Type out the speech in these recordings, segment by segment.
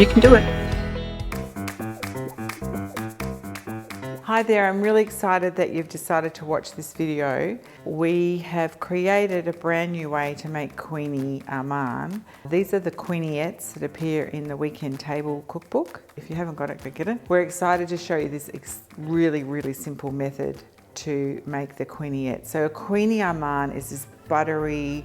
You can do it. Hi there, I'm really excited that you've decided to watch this video. We have created a brand new way to make Kouign Amann. These are the Kouignettes that appear in the Weekend Table cookbook. If you haven't got it, go get it. We're excited to show you this really simple method to make the Kouignette. So a Kouign Amann is this buttery,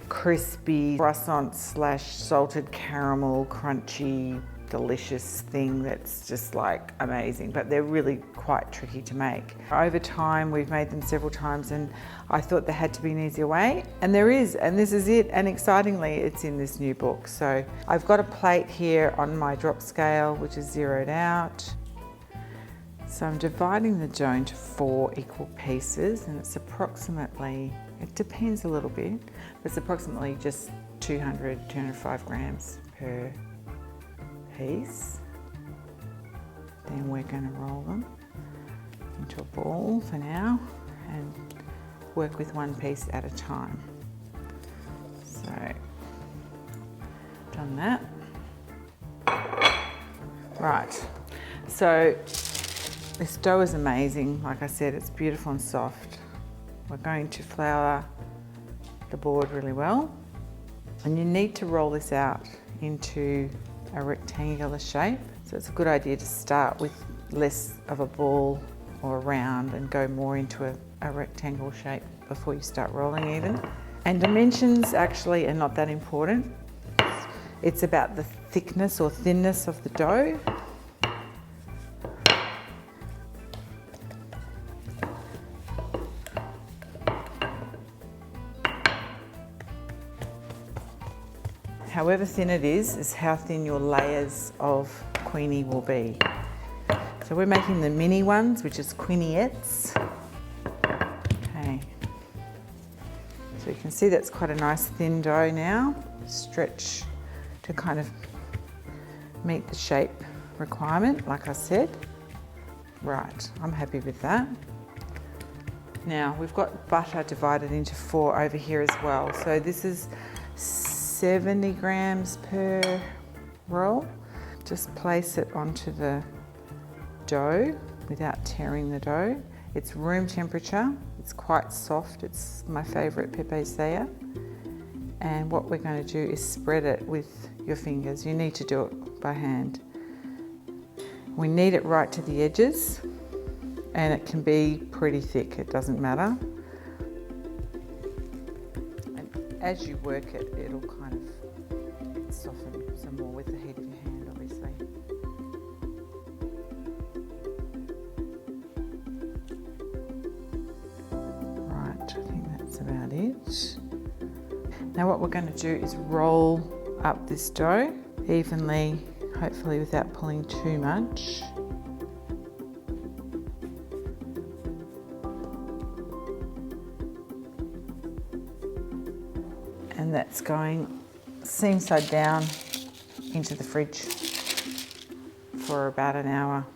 crispy, croissant / salted caramel, crunchy, delicious thing that's just like amazing, but they're really quite tricky to make. Over time, we've made them several times and I thought there had to be an easier way, and there is, and this is it, and excitingly, it's in this new book. So I've got a plate here on my drop scale, which is zeroed out. So I'm dividing the dough into 4 equal pieces, and it's approximately, it depends a little bit, but it's approximately just 205 grams per piece. Then we're going to roll them into a ball for now and work with one piece at a time. So, done that. Right, so this dough is amazing. Like I said, it's beautiful and soft. We're going to flour the board really well, and you need to roll this out into a rectangular shape. So it's a good idea to start with less of a ball or a round and go more into a rectangle shape before you start rolling even. And dimensions actually are not that important. It's about the thickness or thinness of the dough. However thin it is how thin your layers of Kouign will be. So we're making the mini ones, which is Kouignettes. Okay. So you can see that's quite a nice thin dough now. Stretch to kind of meet the shape requirement, like I said. Right, I'm happy with that. Now we've got butter divided into 4 over here as well. So this is 70 grams per roll. Just place it onto the dough without tearing the dough. It's room temperature. It's quite soft. It's my favorite Paris-Brittany. And what we're going to do is spread it with your fingers. You need to do it by hand. We knead it right to the edges, and it can be pretty thick. It doesn't matter. As you work it, it'll kind of soften some more with the heat of your hand, obviously. Right, I think that's about it. Now what we're going to do is roll up this dough evenly, hopefully without pulling too much. And that's going seam side down into the fridge for about an hour.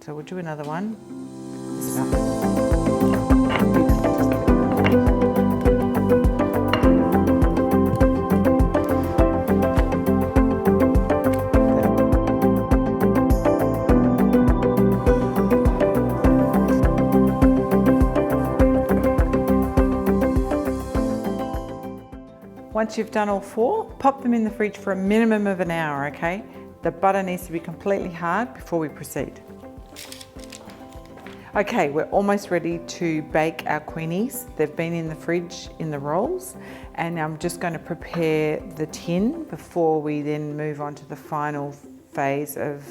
So we'll do another one. Once you've done all 4, pop them in the fridge for a minimum of an hour, okay? The butter needs to be completely hard before we proceed. Okay, we're almost ready to bake our Kouignettes. They've been in the fridge in the rolls, and I'm just going to prepare the tin before we then move on to the final phase of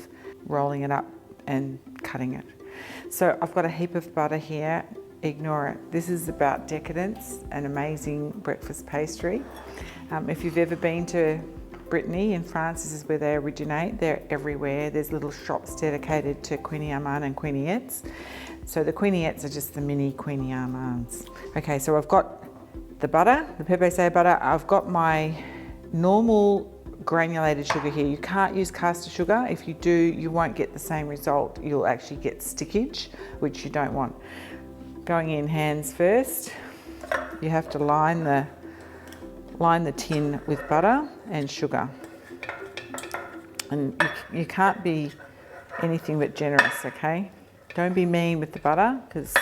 rolling it up and cutting it. So I've got a heap of butter here. Ignore it. This is about decadence, an amazing breakfast pastry. If you've ever been to Brittany in France, this is where they originate. They're everywhere. There's little shops dedicated to Kouign Amann and Kouignettes. So the Kouignettes are just the mini Kouign Amanns. Okay, so I've got the butter, the Paris-Brittany butter. I've got my normal granulated sugar here. You can't use caster sugar. If you do, you won't get the same result. You'll actually get stickage, which you don't want. Going in hands first, you have to line the tin with butter and sugar. And you can't be anything but generous, okay? Don't be mean with the butter because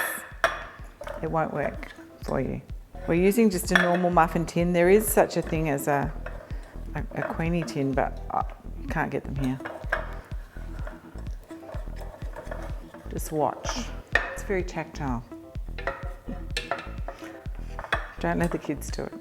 it won't work for you. We're using just a normal muffin tin. There is such a thing as a Kouign tin, but you can't get them here. Just watch. It's very tactile. Don't let the kids do it.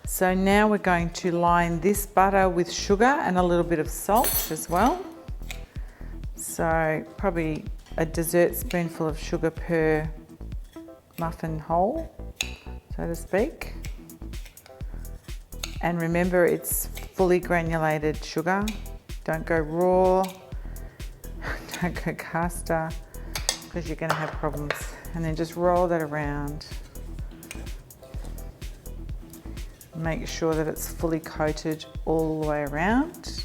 So now we're going to line this butter with sugar and a little bit of salt as well. So probably a dessert spoonful of sugar per muffin hole, so to speak. And remember, it's fully granulated sugar. Don't go raw, don't go caster, because you're going to have problems. And then just roll that around. Make sure that it's fully coated all the way around.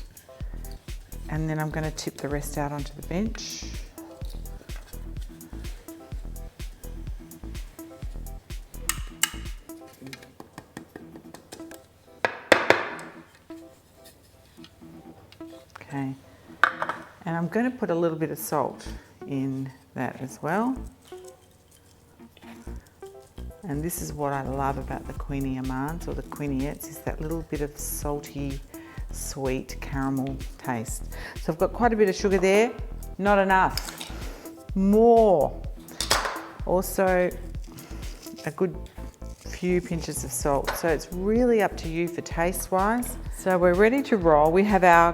And then I'm going to tip the rest out onto the bench. Okay, and I'm going to put a little bit of salt in that as well. And this is what I love about the Kouign Amanns or the Kouignettes, is that little bit of salty, sweet caramel taste. So I've got quite a bit of sugar there, not enough, more. Also a good few pinches of salt. So it's really up to you for taste wise. So we're ready to roll. We have our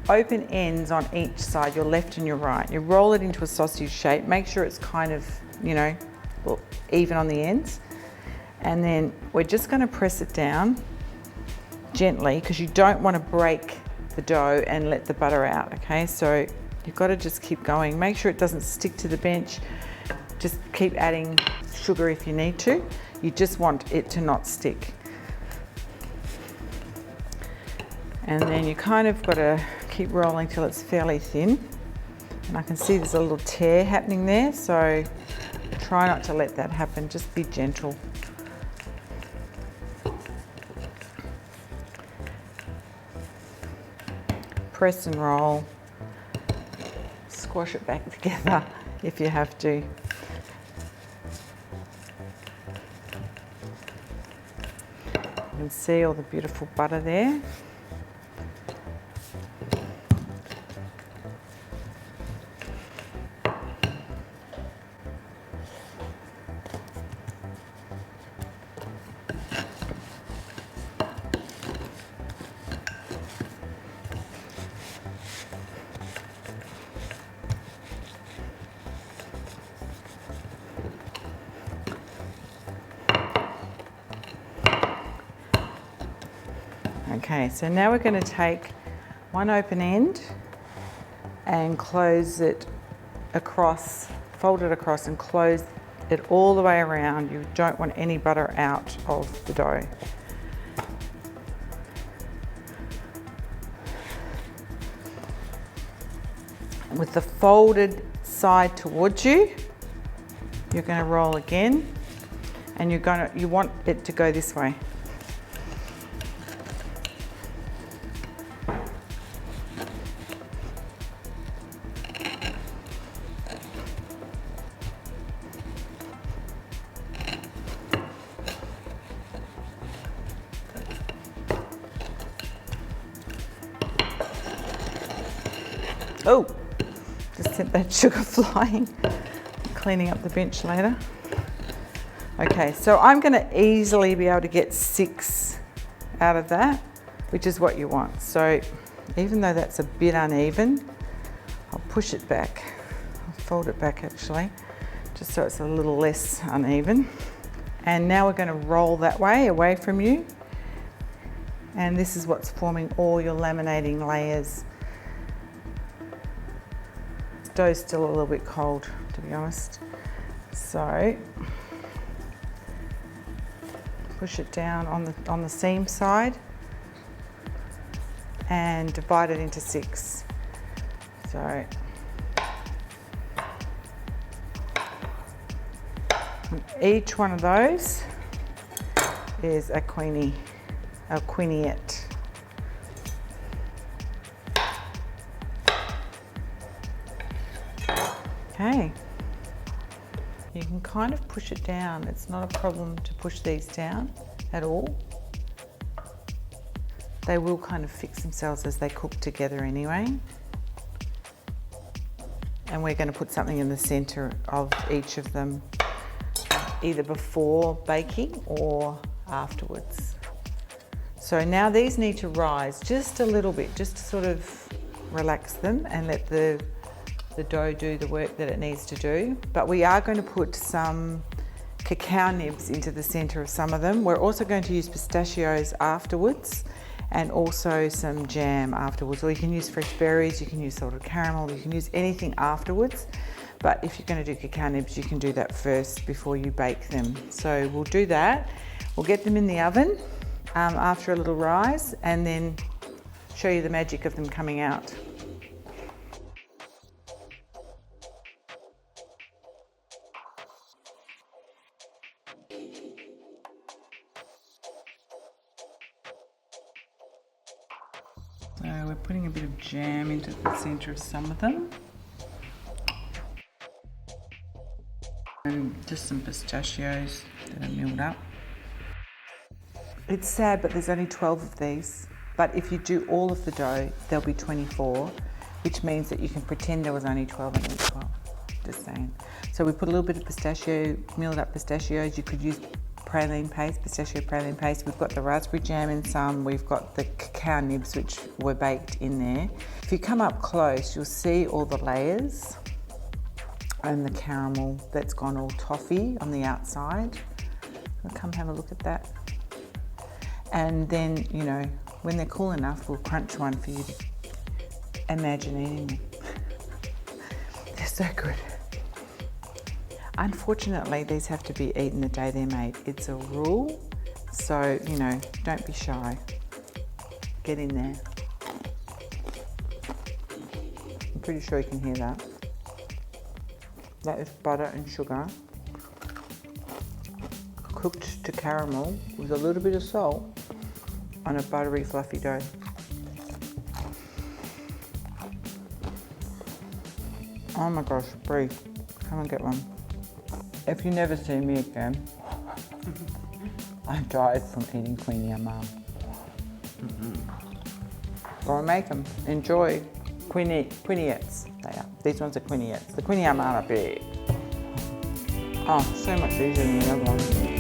open ends on each side, your left and your right. You roll it into a sausage shape, make sure it's kind of, you know, even on the ends. And then we're just going to press it down gently because you don't want to break the dough and let the butter out, okay? So you've got to just keep going. Make sure it doesn't stick to the bench. Just keep adding sugar if you need to. You just want it to not stick. And then you kind of got to keep rolling till it's fairly thin. And I can see there's a little tear happening there, so try not to let that happen. Just be gentle. Press and roll. Squash it back together if you have to. You can see all the beautiful butter there. Okay, so now we're going to take one open end and close it across, fold it across and close it all the way around. You don't want any butter out of the dough. With the folded side towards you, you're going to roll again, and you want it to go this way. Oh, just sent that sugar flying. Cleaning up the bench later. Okay, so I'm going to easily be able to get 6 out of that, which is what you want. So even though that's a bit uneven, I'll push it back. I'll fold it back actually, just so it's a little less uneven. And now we're going to roll that way, away from you. And this is what's forming all your laminating layers. dough's still a little bit cold, to be honest. So push it down on the seam side and divide it into 6. So each one of those is a kouignette. Okay. You can kind of push it down. It's not a problem to push these down at all. They will kind of fix themselves as they cook together anyway. And we're going to put something in the center of each of them, either before baking or afterwards. So now these need to rise just a little bit, just to sort of relax them and let the dough do the work that it needs to do. But we are going to put some cacao nibs into the center of some of them. We're also going to use pistachios afterwards and also some jam afterwards. Or you can use fresh berries, you can use salted caramel, you can use anything afterwards. But if you're going to do cacao nibs, you can do that first before you bake them. So we'll do that. We'll get them in the oven after a little rise and then show you the magic of them coming out. So we're putting a bit of jam into the center of some of them. And just some pistachios that are milled up. It's sad, but there's only 12 of these. But if you do all of the dough, there'll be 24, which means that you can pretend there was only 12 in each one. Just saying. So we put a little bit of pistachio, milled up pistachios. You could use praline paste, pistachio praline paste. We've got the raspberry jam in some. We've got the cacao nibs, which were baked in there. If you come up close, you'll see all the layers and the caramel that's gone all toffee on the outside. I'll come have a look at that. And then, you know, when they're cool enough, we'll crunch one for you to imagine eating them. They're so good. Unfortunately, these have to be eaten the day they're made. It's a rule, so, you know, don't be shy. Get in there. I'm pretty sure you can hear that. That is butter and sugar, cooked to caramel with a little bit of salt on a buttery, fluffy dough. Oh my gosh, Brie, come and get one. If you never see me again, I died from eating Kouign Amann. Go and make them. Enjoy. Kouignettes. They are. These ones are kouignettes. The Kouign Amann are big. Oh, so much easier than the other ones.